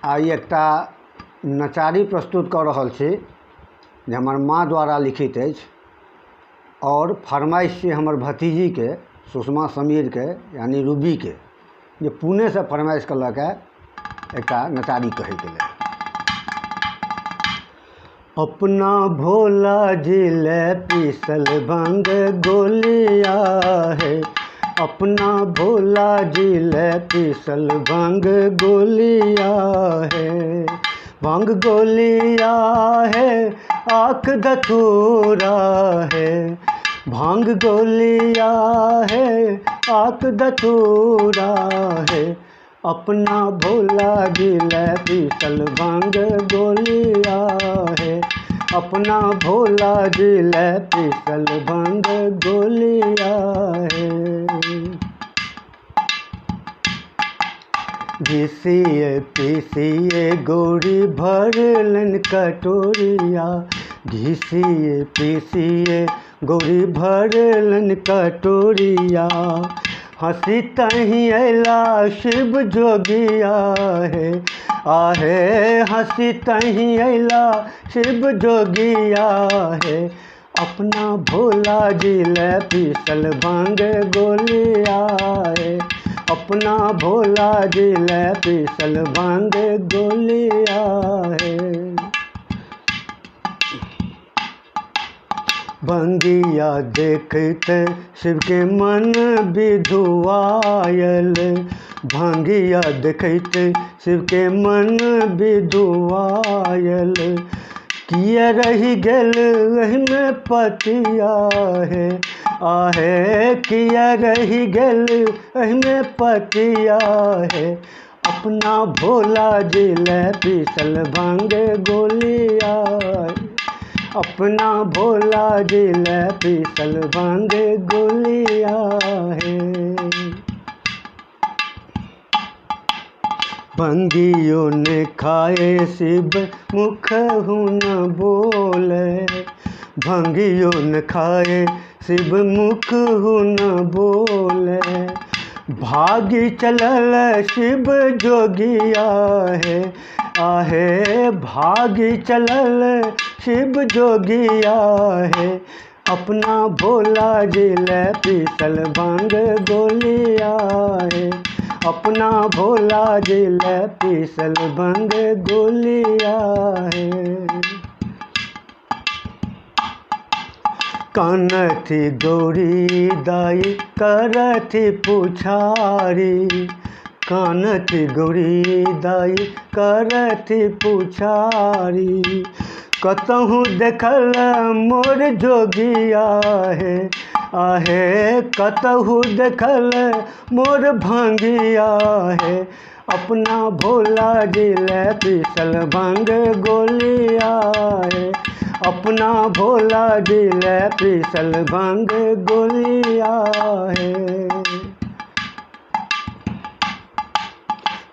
आई एकटा नचारी प्रस्तुत कर रहल छी जे हमर माँ द्वारा लिखित अछि और फरमाइश छै हमर भतीजी के सुषमा समीर के यानी रूबी के, जे पुणे से फरमाइश कलक है एकटा नचारी कहे के लिए। अपना भोला जिले पीसल भंग गोलिया है, अपना भोला जिले पीसल भंग गोलिया है, भंग गोलिया है आँख धतूरा है, भांग गोलिया है आँख धतूरा है, अपना भोला जिले पीसल भंग गोलिया है, अपना भोला जिले पीसल भंग गोलिया है। घिसिए पीसिए गौरी भरलन कटोरिया, घिसिए पीसिए गौरी भरलन कटोरिया, हंसी तही अला शिव जोगिया है, आहे हंसी तही अला शिव जोगिया है, अपना भोला जिले पीसल भंग गोलिया है, अपना भोला जिले पीसल भंग गोलिया है। भंगिया देखते शिव के मन विधुआयल, भंगिया देखते शिव के मन विधुआयल, किया रही गेल वही में पतिया है, आहे किया रही गेल वही में पतिया है, अपना भोला जिले पीसल भंग गोलिया है, अपना भोला जिले पीसल भंग गोलिया है। भंगियों ने खाए शिव मुख न बोले, भंगियों ने खाए शिव मुख न बोले, भागी चलल शिव जोगिया है, आहे भागी चलल शिव जोगिया है, अपना भोला जिले पीसल भंग गोलिया है, अपना भोला जिले पीसल भंग गोलिया है। कानथी गौरी दाई करथी पुछारी, कानथी गौरी दाई करथी पुछारी, कतहु देखल मोर जोगिया है, आहे कतहु देखल मोर भंगिया है, अपना भोला जिले पीसल भंग गोलिया है, अपना भोला जिले पीसल भंग गोलिया है।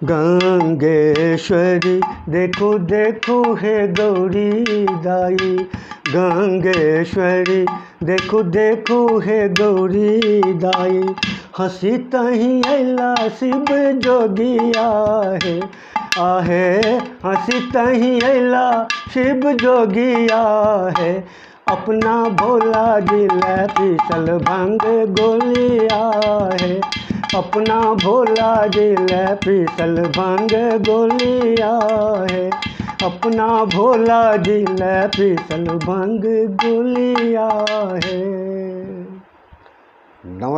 गंगेश्वरी देखो देखो है गौरी दाई, गंगेश्वरी देखो देखो है गौरी दाई, हंसी तही अला शिव जोगिया है, आहे हंसी तही अला शिव जोगिया है, अपना भोला जिले पीसल भंग गोलिया है, अपना भोला जिले पीसल भंग गोलिया है, अपना भोला जिले पीसल भंग गोलिया है। नमस्कार।